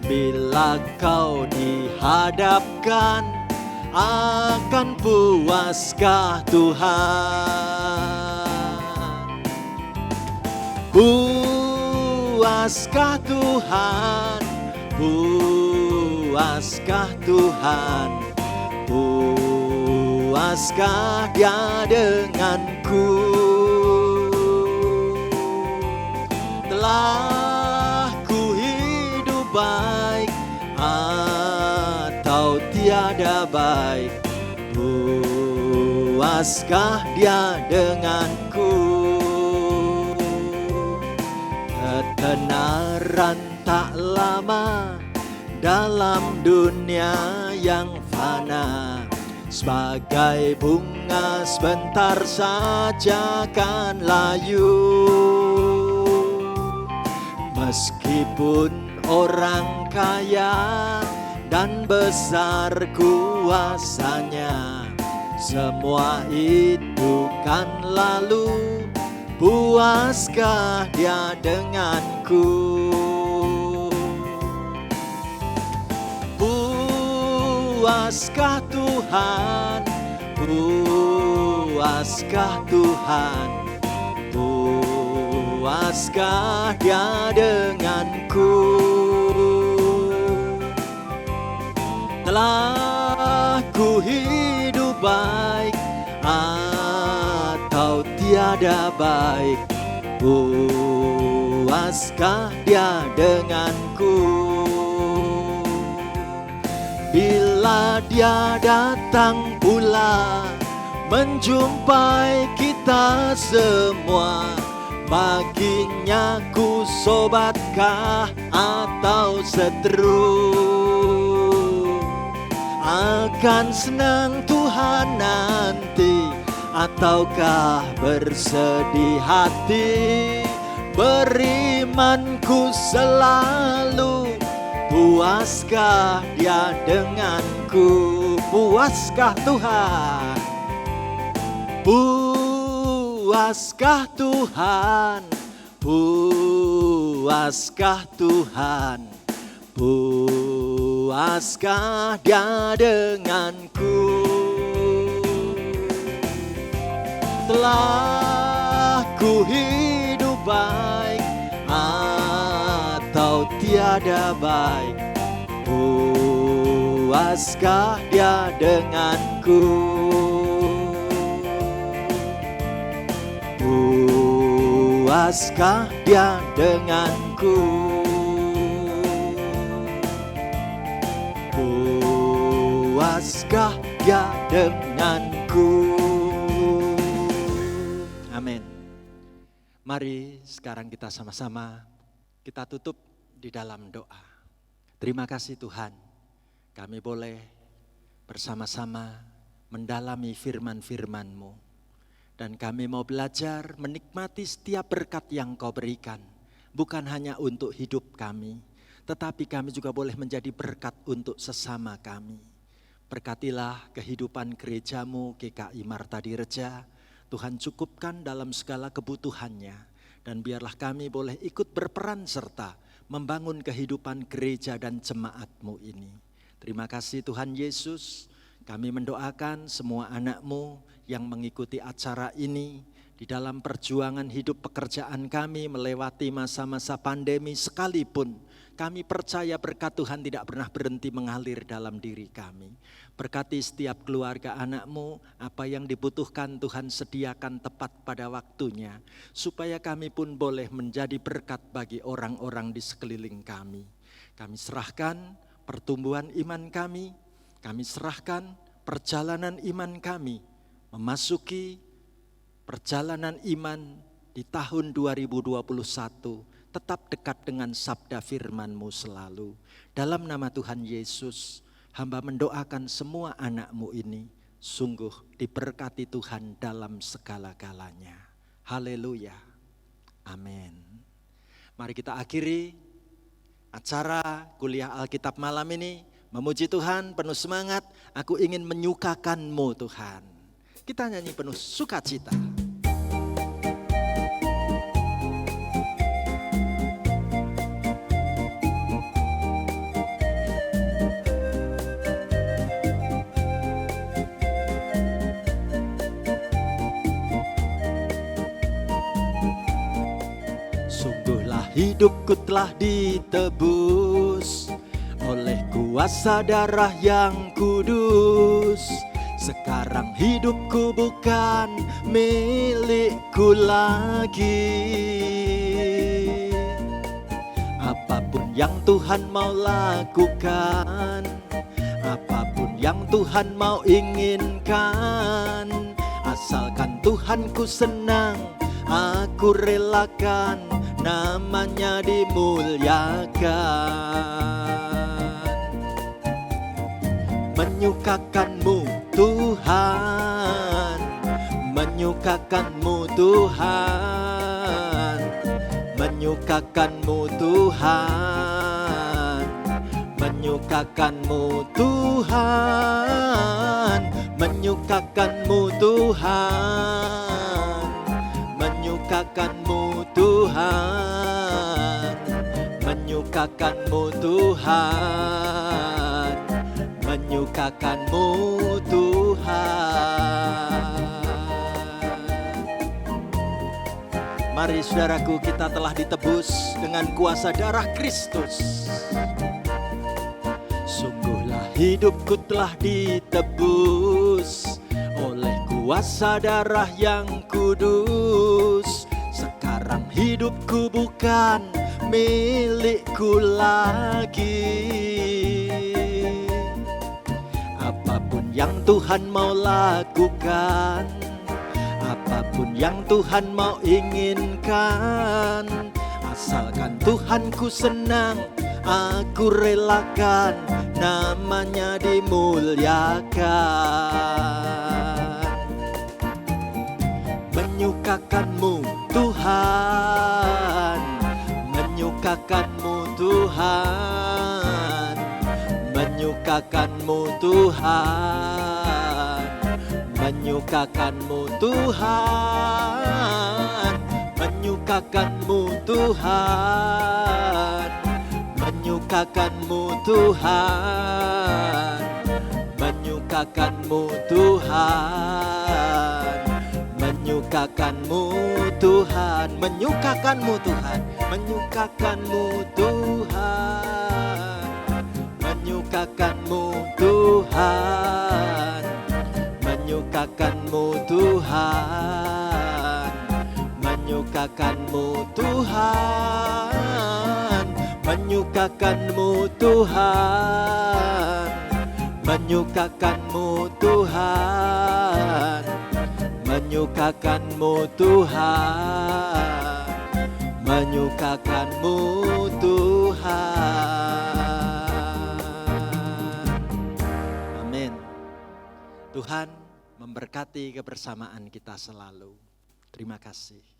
Bila kau dihadapkan, akan puaskah Tuhan? Puaskah Tuhan? Puaskah Tuhan? Puaskah Dia denganku? Telah ku hidup baik atau tiada baik, puaskah Dia denganku? Ketenaran tak lama dalam dunia yang fana, sebagai bunga sebentar saja kan layu. Meskipun orang kaya dan besar kuasanya, semua itu kan lalu, puaskah Dia denganku? Puaskah Tuhan? Puaskah Tuhan? Puaskah Dia denganku? Telah ku hidup baik atau tiada baik, puaskah Dia denganku? Bila Dia datang pula menjumpai kita semua, baginya ku sobatkah atau seteru? Akan senang Tuhan nanti ataukah bersedih hati? Berimanku selalu, puaskah Dia denganku? Puaskah Tuhan? Puaskah Tuhan? Puaskah Tuhan? Puaskah Dia denganku? Telah ku hidup baik atau tiada baik, puaskah Dia denganku? Puaskah Dia denganku? Puaskah Dia denganku? Amin. Mari sekarang kita sama-sama kita tutup di dalam doa. Terima kasih Tuhan, kami boleh bersama-sama mendalami firman-Firman-Mu. Dan kami mau belajar menikmati setiap berkat yang Kau berikan. Bukan hanya untuk hidup kami, tetapi kami juga boleh menjadi berkat untuk sesama kami. Berkatilah kehidupan gereja-Mu GKI Marta Dirja. Tuhan cukupkan dalam segala kebutuhannya. Dan biarlah kami boleh ikut berperan serta membangun kehidupan gereja dan jemaat-Mu ini. Terima kasih Tuhan Yesus. Kami mendoakan semua anak-Mu yang mengikuti acara ini di dalam perjuangan hidup pekerjaan kami melewati masa-masa pandemi sekalipun. Kami percaya berkat Tuhan tidak pernah berhenti mengalir dalam diri kami. Berkati setiap keluarga anak-Mu, apa yang dibutuhkan Tuhan sediakan tepat pada waktunya. Supaya kami pun boleh menjadi berkat bagi orang-orang di sekeliling kami. Kami serahkan pertumbuhan iman kami serahkan perjalanan iman kami memasuki perjalanan iman di tahun 2021. Tetap dekat dengan sabda firman-Mu selalu. Dalam nama Tuhan Yesus, hamba mendoakan semua anak-Mu ini sungguh diberkati Tuhan dalam segala-galanya. Haleluya. Amin. Mari kita akhiri acara kuliah Alkitab malam ini. Memuji Tuhan, penuh semangat. Aku ingin menyukakan-Mu Tuhan. Kita nyanyi penuh sukacita. Sungguhlah hidupku telah ditebus oleh kuasa darah yang kudus. Sekarang hidupku bukan milikku lagi. Apapun yang Tuhan mau lakukan, apapun yang Tuhan mau inginkan, asalkan Tuhanku senang, aku relakan, namanya dimuliakan. Menyukakan-Mu Tuhan, menyukakan-Mu Tuhan, menyukakan-Mu Tuhan, menyukakan-Mu Tuhan, menyukakan-Mu Tuhan, menyukakan-Mu Tuhan, menyukakan-Mu Tuhan, menyukakan-Mu Tuhan. Mari saudaraku, kita telah ditebus dengan kuasa darah Kristus. Sungguhlah hidupku telah ditebus oleh kuasa darah yang kudus. Sekarang hidupku bukan milikku lagi. Apapun yang Tuhan mau lakukan, apapun yang Tuhan mau inginkan, asalkan Tuhanku senang, aku relakan, namanya dimuliakan. Menyukakanmu Tuhan, menyukakanmu Tuhan, menyukakanmu Tuhan, menyukakanmu Tuhan, menyukakanmu Tuhan, menyukakanmu Tuhan, menyukakanmu Tuhan, menyukakanmu Tuhan, menyukakanmu Tuhan, menyukakanmu Tuhan, menyukakanmu Tuhan, menyukakanmu Tuhan, menyukakanmu Tuhan, menyukakanmu Tuhan, menyukakanmu Tuhan, menyukakanmu Tuhan, menyukakanmu Tuhan. Amin. Tuhan memberkati kebersamaan kita selalu. Terima kasih.